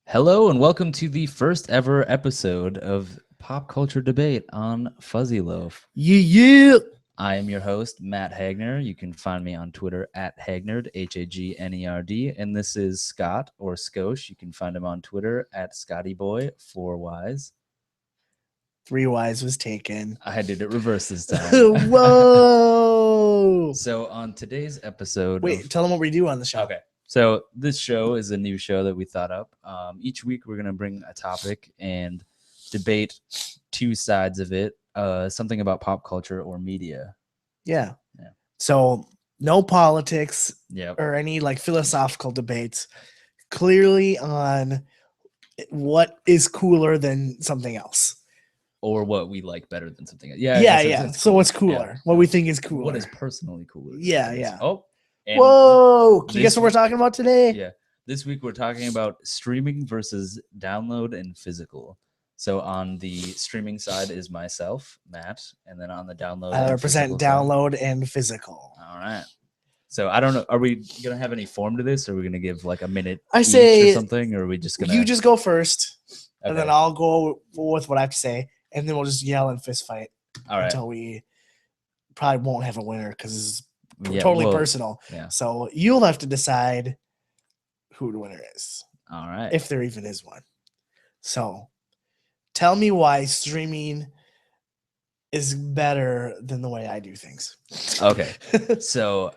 Hello and welcome to the first ever episode of Pop Culture Debate on Fuzzy Loaf. Yeah. I am your host, Matt Hagner. You can find me on Twitter at Hagnerd, Hagnerd. And this is Scott or Skosh. You can find him on Twitter at ScottyBoy, 4Ys. 3 Ys was taken. I did it reverse this time. Whoa. So on today's episode... Wait, tell them what we do on the show. Okay. So this show is a new show that we thought up. Each week we're going to bring a topic and debate two sides of it, something about pop culture or media. Yeah. Yeah. So no politics Yep. or any like philosophical debates. Clearly on what is cooler than something else. Or what we like better than something else. Yeah. Yeah. So what's cooler? Yeah. What we think is cooler. What is personally cooler? Yeah. Oh. and Whoa. Can you guess this what we're talking about today? Yeah. This week we're talking about streaming versus download and physical. So on the streaming side is myself, Matt, and then on the download, I and represent physical side- download and physical. All right. So I don't know. Are we gonna have any form to this? Or are we gonna give like a minute I each say or something? Or are we just gonna? You just go first, and Okay. then I'll go with what I have to say, and then we'll just yell and fist fight All right. until we probably won't have a winner because it's Yeah, totally well, personal. yeah. So you'll have to decide who the winner is, All right. if there even is one. So tell me why streaming is better than the way I do things. Okay. So,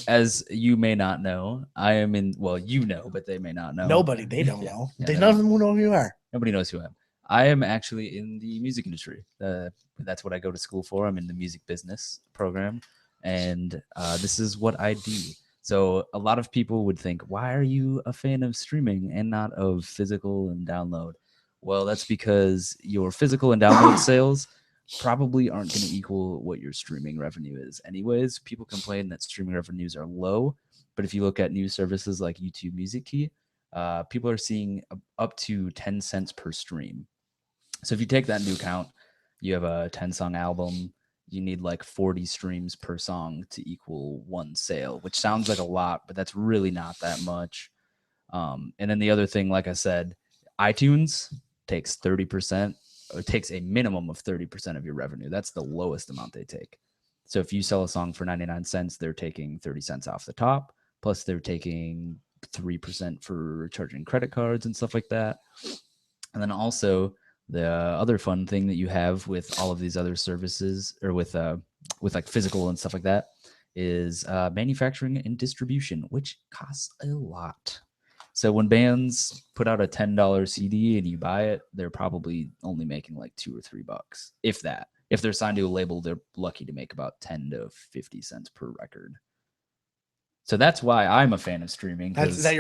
as you may not know, I am in. Well, you know, but they may not know. Nobody, they don't Yeah, know. yeah, They they none of them know who you are. Nobody knows who I am. I am actually in the music industry. That's what I go to school for. I'm in the music business program, and this is what I do. So a lot of people would think, why are you a fan of streaming and not of physical and download? Well, that's because your physical and download sales probably aren't going to equal what your streaming revenue is. Anyways, people complain that streaming revenues are low, but if you look at news services like YouTube Music Key, people are seeing up to 10 cents per stream. So if you take that into account, you have a 10-song album, you need like 40 streams per song to equal one sale, which sounds like a lot, but that's really not that much. And then the other thing, like I said, iTunes takes 30%, or takes a minimum of 30% of your revenue. That's the lowest amount they take. So if you sell a song for 99 cents, they're taking 30 cents off the top, plus they're taking 3% for charging credit cards and stuff like that. And then also the other fun thing that you have with all of these other services, or with like physical and stuff like that, is manufacturing and distribution, which costs a lot. So when bands put out a $10 CD and you buy it, they're probably only making like $2 or $3, if that. If they're signed to a label, they're lucky to make about 10 to 50 cents per record. So that's why I'm a fan of streaming. Is that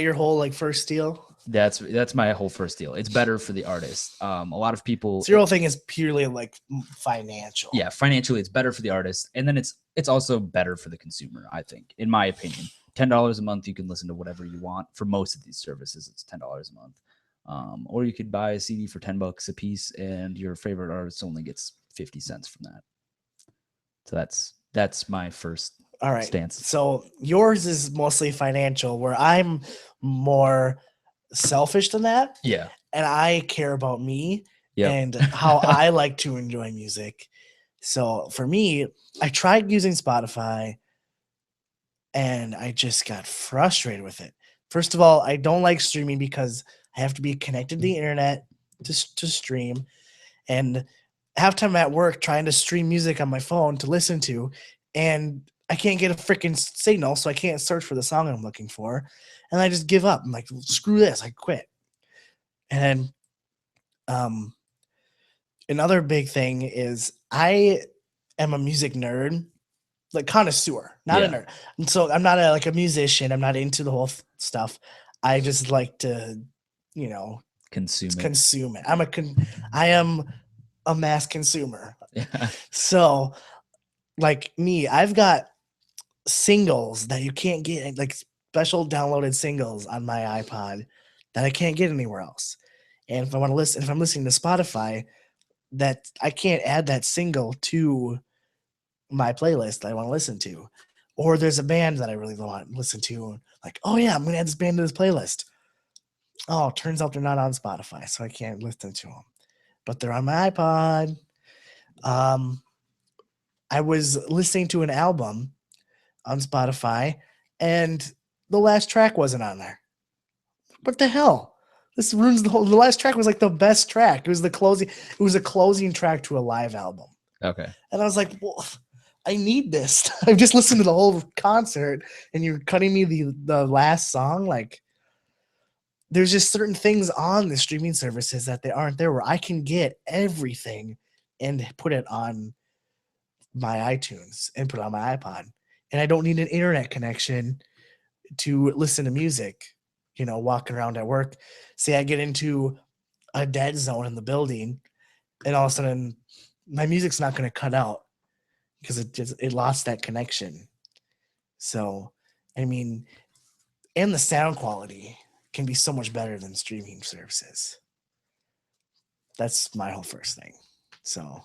your whole like first deal? That's my whole first deal. It's better for the artist. A lot of people. So your whole thing is purely like financial. Yeah, financially, it's better for the artist, and then it's also better for the consumer. I think, in my opinion, $10 a month, you can listen to whatever you want. For most of these services, it's $10 a month. Or you could buy a CD for $10 a piece, and your favorite artist only gets 50 cents from that. So that's my first All right. stance. So yours is mostly financial, where I'm more selfish than that. Yeah. And I care about me Yep. and how I like to enjoy music. So for me, I tried using Spotify and I just got frustrated with it. First of all, I don't like streaming because I have to be connected to the internet to stream. And half time at work trying to stream music on my phone to listen to, and I can't get a freaking signal, so I can't search for the song I'm looking for. And I just give up. I'm like, screw this, I quit. And then another big thing is I am a music nerd, like connoisseur, not a nerd. And so I'm not like a musician. I'm not into the whole stuff. I just like to, consume it. I am a mass consumer. Yeah. So like me, I've got singles that you can't get, like special downloaded singles on my iPod that I can't get anywhere else. And if I want to listen, if I'm listening to Spotify, that I can't add that single to my playlist that I want to listen to. Or there's a band that I really want to listen to. Like, oh yeah, I'm gonna add this band to this playlist. Oh, turns out they're not on Spotify, so I can't listen to them. But they're on my iPod. Um, I was listening to an album on Spotify, and the last track wasn't on there. What the hell? This ruins the whole. The last track was like the best track. It was the closing. It was a closing track to a live album, Okay. and I was like, "Well, I need this. I've just listened to the whole concert, and you're cutting me the last song. Like, there's just certain things on the streaming services that they aren't there, where I can get everything and put it on my iTunes and put it on my iPod, and I don't need an internet connection to listen to music. Walking around at work. Say I get into a dead zone in the building, and all of a sudden my music's not going to cut out because it lost that connection. So, I mean, and the sound quality can be so much better than streaming services. That's my whole first thing. So,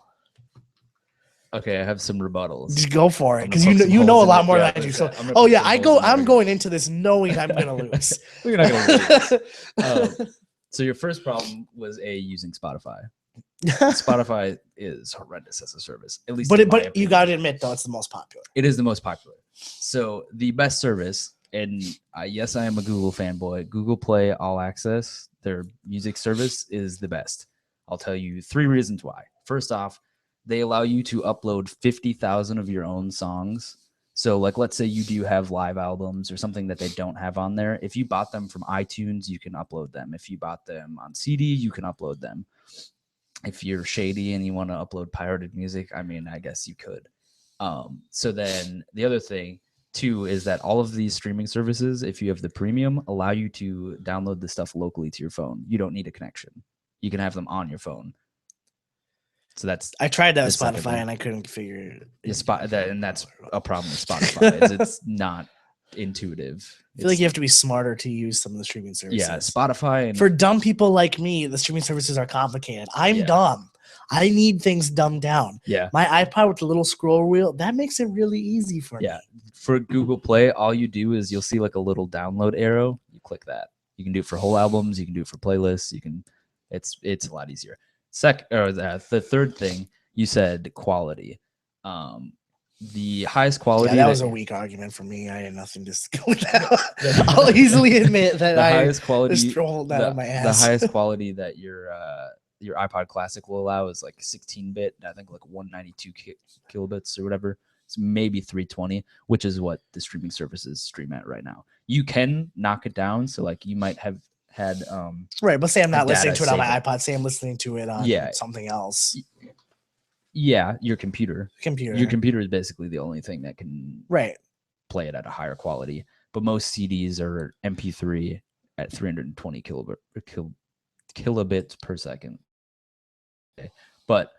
Okay, I have some rebuttals. just go for it, I'm because gonna poke you some know a holes in lot it. more Yeah, than I do. but So, I'm gonna oh poke yeah, some holes in I'm it. going into this knowing I'm going to lose. We're not gonna lose. So your first problem was using Spotify. Spotify is horrendous as a service, at least. But in my you opinion. got to admit, though, it's the most popular. It is the most popular. So the best service, and yes, I am a Google fanboy. Google Play All Access, their music service, is the best. I'll tell you 3 reasons why. First off, they allow you to upload 50,000 of your own songs. So, like, let's say you do have live albums or something that they don't have on there. If you bought them from iTunes, you can upload them. If you bought them on CD, you can upload them. If you're shady and you want to upload pirated music, I mean, I guess you could. So then the other thing too is that all of these streaming services, if you have the premium, allow you to download the stuff locally to your phone. You don't need a connection. You can have them on your phone. So that's I tried that with the second Spotify thing. and I couldn't figure it. And that's a problem with Spotify. Is it's not intuitive. I feel like you have to be smarter to use some of the streaming services. Yeah, Spotify. And for dumb people like me, the streaming services are complicated. I'm dumb. I need things dumbed down. Yeah. My iPod with the little scroll wheel, that makes it really easy for me. For Google Play, all you do is you'll see like a little download arrow. You click that. You can do it for whole albums. You can do it for playlists. You can. It's a lot easier. The third thing you said, quality. The highest quality. Yeah, that was a weak argument for me. I had nothing to go with that. I'll easily admit that the highest quality. Just rolled that on my ass. The highest quality that your iPod Classic will allow is like 16-bit. I think like 192 kilobits or whatever. It's maybe 320, which is what the streaming services stream at right now. You can knock it down, so like you might have had right, but say I'm not listening to it on my saving. iPod. Say I'm listening to it on something else. Yeah, your computer. Your computer is basically the only thing that can play it at a higher quality. But most CDs are MP3 at 320 kilobits per second. Okay. But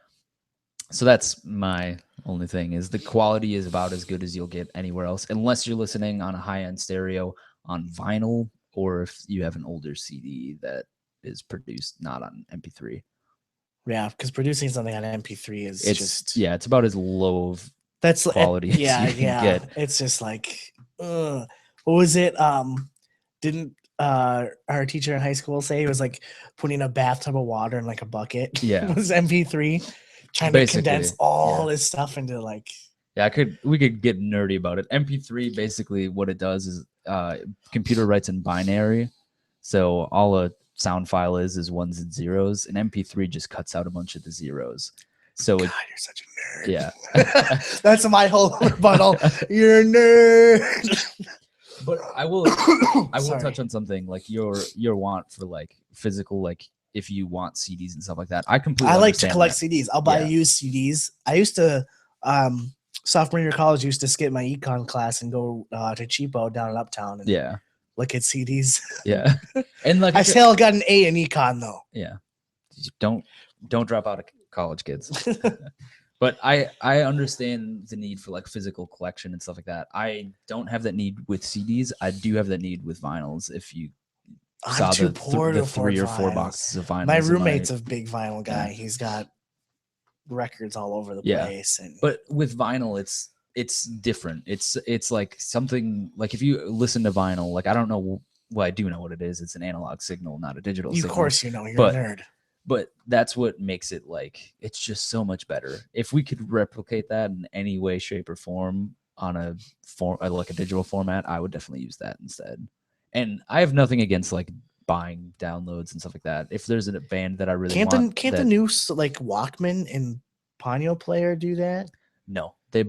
so that's my only thing, is the quality is about as good as you'll get anywhere else, unless you're listening on a high-end stereo on vinyl, or if you have an older CD that is produced not on MP3. Yeah, because producing something on MP3 is it's about as low of quality as you can get. It's just like, what was it? Didn't our teacher in high school say it was like putting a bathtub of water in like a bucket? Yeah, it was MP3, trying basically, to condense all this stuff into like. Yeah, we could get nerdy about it. MP3, basically what it does is computer writes in binary, so all a sound file is ones and zeros, and MP3 just cuts out a bunch of the zeros. So God, you're such a nerd. Yeah. That's my whole rebuttal. You're a nerd. But I will touch on something like your want for like physical, like if you want CDs and stuff like that. I like to collect CDs. I'll buy used CDs. I used to sophomore year of college, used to skip my econ class and go to Cheapo down in Uptown and look at CDs. Yeah. And like I still got an A in econ though. Yeah. Don't drop out of college, kids. But I understand the need for like physical collection and stuff like that. I don't have that need with CDs. I do have that need with vinyls. If you saw the 3 or 4 boxes of vinyls. My roommate's a big vinyl guy. Yeah. He's got records all over the place. But with vinyl, it's different. It's like something like if you listen to vinyl, like I don't know well, I do know what it is. It's an analog signal, not a digital Of signal. course, you know, you're But a nerd. But that's what makes it like it's just so much better. If we could replicate that in any way, shape, or form on a form like a digital format, I would definitely use that instead. And I have nothing against like buying downloads and stuff like that. If there's a band that I really Can't want, the new like Walkman and Ponyo player do that? no, they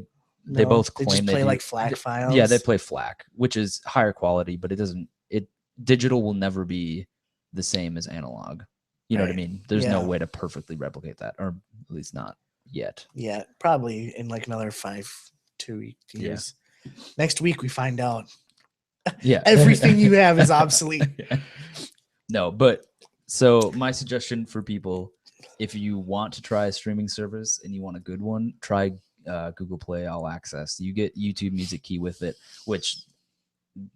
No, both they claim just they play do. like FLAC files. Yeah, they play FLAC, which is higher quality, but it doesn't. It digital will never be the same as analog. You know what I Right. mean? There's no Yeah. way to perfectly replicate that, or at least not yet. Yeah, probably in like another 2 years. Next week we find out Yeah, everything you have is obsolete. No, but so my suggestion for people, if you want to try a streaming service and you want a good one, try Google Play All Access. You get YouTube Music Key with it, which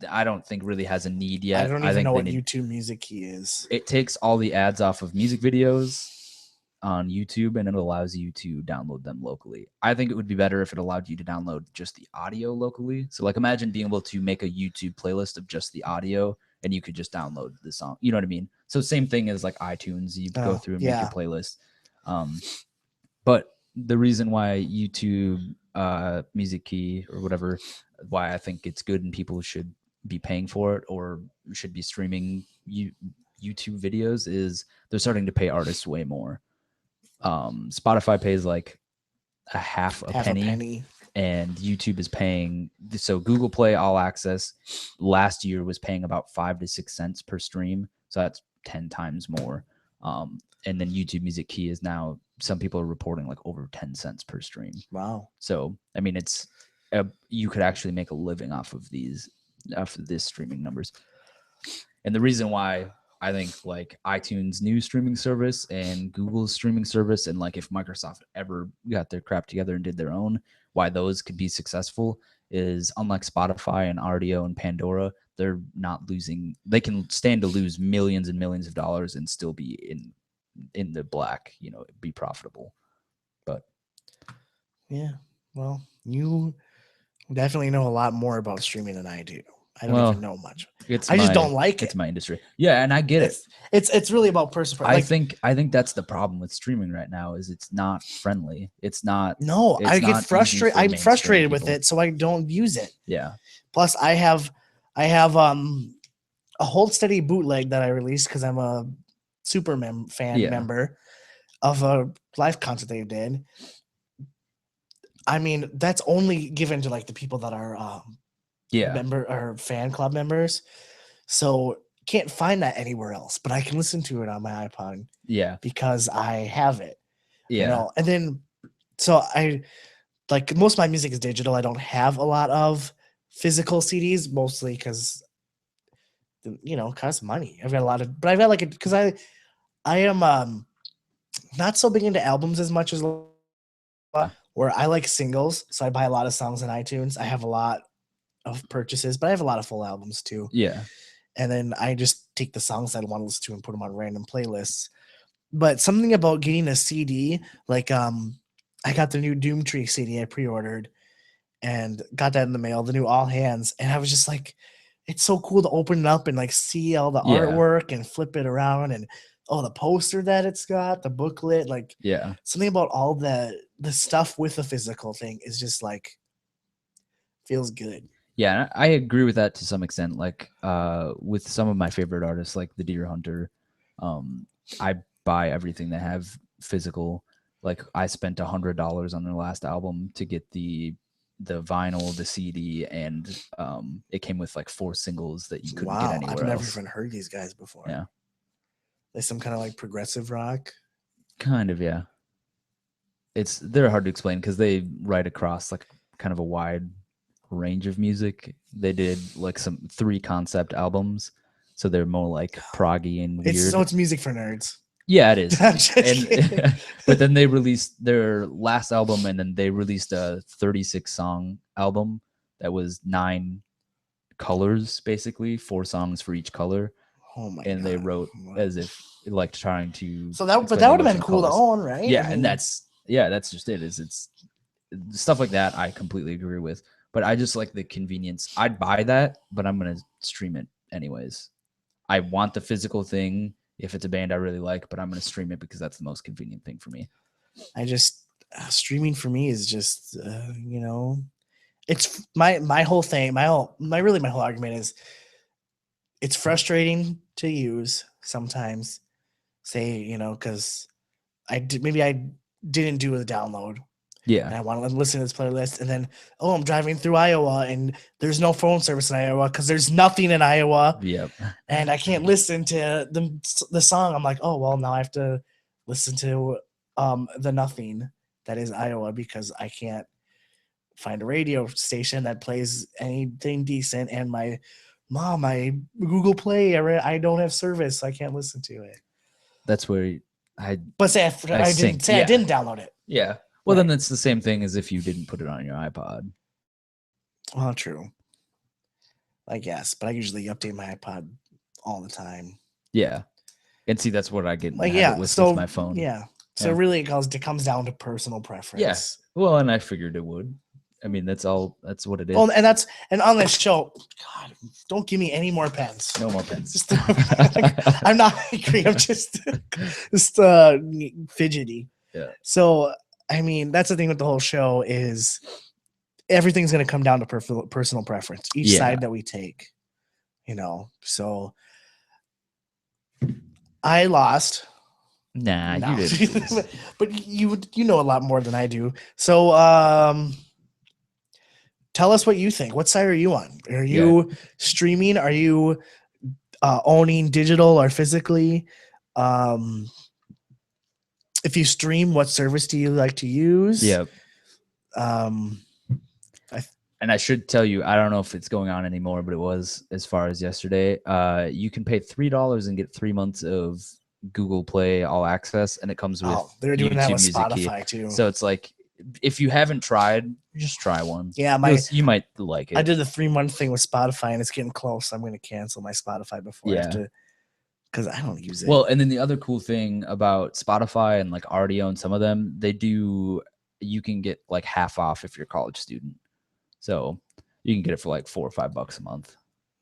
I don't think really has a need yet. I don't even think know they what need- YouTube Music Key is. It takes all the ads off of music videos on YouTube and it allows you to download them locally. I think it would be better if it allowed you to download just the audio locally. So like imagine being able to make a YouTube playlist of just the audio and you could just download the song. You know what I mean? So same thing as like iTunes, you go Oh, through and yeah. make your playlist. But the reason why YouTube Music Key or whatever, why I think it's good and people should be paying for it or should be streaming YouTube videos is they're starting to pay artists way more. Spotify pays like half a penny, and YouTube is paying. So Google Play All Access last year was paying about 5 to 6 cents per stream, so that's 10 times more. And then YouTube Music Key is now, some people are reporting like over 10 cents per stream. Wow. So I mean, it's you could actually make a living off of this streaming numbers. And the reason why I think like iTunes' new streaming service and Google's streaming service, and like if Microsoft ever got their crap together and did their own, why those could be successful is unlike Spotify and Rdio and Pandora, they're not losing. They can stand to lose millions and millions of dollars and still be in the black. You know, be profitable. But yeah, well, you definitely know a lot more about streaming than I do. I don't even know much. I just don't like it. It's my industry. Yeah, and I get it. It's really about person. I think that's the problem with streaming right now is it's not friendly. It's not. No, it's I not get easy frustrated. for I'm mainstream frustrated with people. it, so I don't use it. Yeah. Plus, I have a Hold Steady bootleg that I released because I'm a super fan member of a live concert they did. I mean, that's only given to like the people that are member or fan club members. So can't find that anywhere else, but I can listen to it on my iPod. Yeah. Because I have it. Yeah. You know? And then so I like most of my music is digital. I don't have a lot of physical CDs, mostly because it costs money. I've got a lot of, but I've got like because I am not so big into albums as much as where I like singles. So I buy a lot of songs on iTunes. I have a lot of purchases, but I have a lot of full albums too. Yeah. And then I just take the songs I want to listen to and put them on random playlists. But something about getting a CD, like I got the new Doomtree CD I pre-ordered and got that in the mail, the new All Hands, and I was just like, it's so cool to open it up and like see all the artwork and flip it around and the poster that it's got, the booklet, like something about all the stuff with the physical thing is just like feels good. Yeah, I agree with that to some extent. Like with some of my favorite artists, like the Deer Hunter, I buy everything they have physical. Like I spent $100 on their last album to get the vinyl, the CD, and it came with like 4 singles that you couldn't get anywhere else. I've never even heard these guys before. Yeah, they're some kind of like progressive rock. Kind of, yeah. They're hard to explain because they write across like kind of a wide range of music. They did like 3 concept albums, so they're more like proggy and weird. It's music for nerds. Yeah, it is. But then they released their last album, and then they released a 36-song album that was 9 colors, basically 4 songs for each color. Oh my! And they wrote as if like trying to. So that would have been cool to own, right? Yeah, and that's just it. It's stuff like that. I completely agree with. But I just like the convenience. I'd buy that, but I'm gonna stream it anyways. I want the physical thing if it's a band I really like, but I'm going to stream it because that's the most convenient thing for me. I just streaming for me is just it's my whole thing. My whole argument is it's frustrating to use sometimes. Say because I didn't do the download. Yeah. And I want to listen to this playlist, and then I'm driving through Iowa, and there's no phone service in Iowa because there's nothing in Iowa. Yep. And I can't listen to the song. I'm like, oh well, now I have to listen to the nothing that is Iowa because I can't find a radio station that plays anything decent. And my Google Play, I don't have service, so I can't listen to it. That's where I didn't download it. Yeah. Well, then it's the same thing as if you didn't put it on your iPod. Well, true. I guess, but I usually update my iPod all the time. Yeah. And see, that's what I get with my phone. Yeah. So really it comes down to personal preference. Yes. Yeah. Well, and I figured it would. I mean, that's what it is. Well, and on this show, God, don't give me any more pens. No more pens. I'm not angry. I'm just fidgety. Yeah. So, I mean, that's the thing with the whole show is everything's going to come down to personal preference. Each side that we take, so I lost. Nah, you didn't. But you know a lot more than I do. So, tell us what you think. What side are you on? Are you streaming? Are you owning digital or physically? If you stream, what service do you like to use? Yep. And I should tell you, I don't know if it's going on anymore, but it was as far as yesterday. You can pay $3 and get 3 months of Google Play All Access, and it comes with they're doing YouTube that with Music Spotify Key. too. So it's like, if you haven't tried, just try one. Yeah, you might like it. I did the 3-month thing with Spotify, and it's getting close. I'm going to cancel my Spotify before I have to, because I don't use it. Well, and then the other cool thing about Spotify and like Rdio and some of them, you can get like half off if you're a college student. So you can get it for like $4 or $5 a month.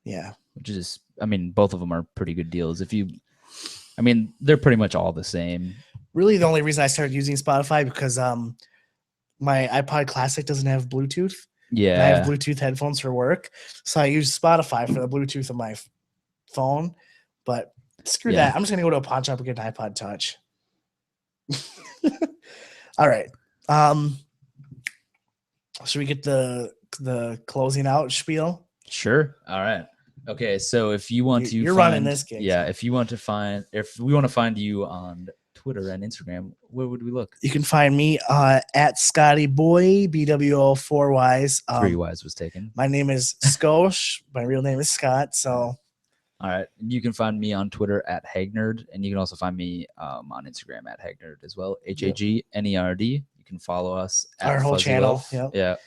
Yeah. Which is, I mean, both of them are pretty good deals. They're pretty much all the same. Really, the only reason I started using Spotify because my iPod Classic doesn't have Bluetooth. Yeah. And I have Bluetooth headphones for work. So I use Spotify for the Bluetooth of my phone. But screw that. I'm just going to go to a pawn shop and get an iPod Touch. All right. Should we get the closing out spiel? Sure. All right. Okay. So if you want you're running this game. Yeah. If we want to find you on Twitter and Instagram, where would we look? You can find me at Scotty Boy, BWO 4 Ys. 3 Ys was taken. My name is Skosh. My real name is Scott. So, all right. You can find me on Twitter at Hagnerd, and you can also find me on Instagram at Hagnerd as well. HAGNERD. You can follow us at our whole channel. Yep. Yeah.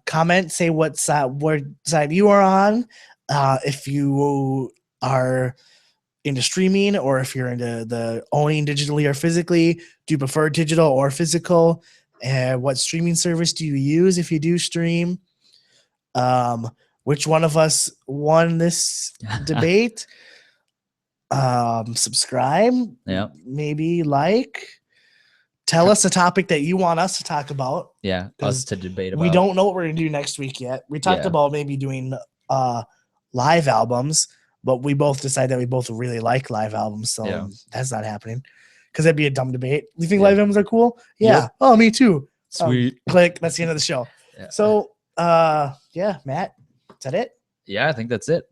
Comment, say what side you are on. If you are into streaming, or if you're into the owning digitally or physically, do you prefer digital or physical? What streaming service do you use if you do stream? Which one of us won this debate? Subscribe. Yeah. Maybe like. Tell us a topic that you want us to talk about. Yeah, us to debate about. We don't know what we're going to do next week yet. We talked about maybe doing live albums, but we both decided that we both really like live albums, so that's not happening because that'd be a dumb debate. You think live albums are cool? Yeah. Yep. Oh, me too. Sweet. Click. That's the end of the show. Yeah. So, Matt, is that it? Yeah, I think that's it.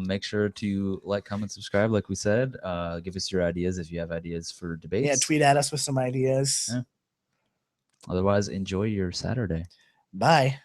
Make sure to like, comment, subscribe, like we said. Give us your ideas if you have ideas for debates. Yeah, tweet at us with some ideas. Yeah. Otherwise, enjoy your Saturday. Bye.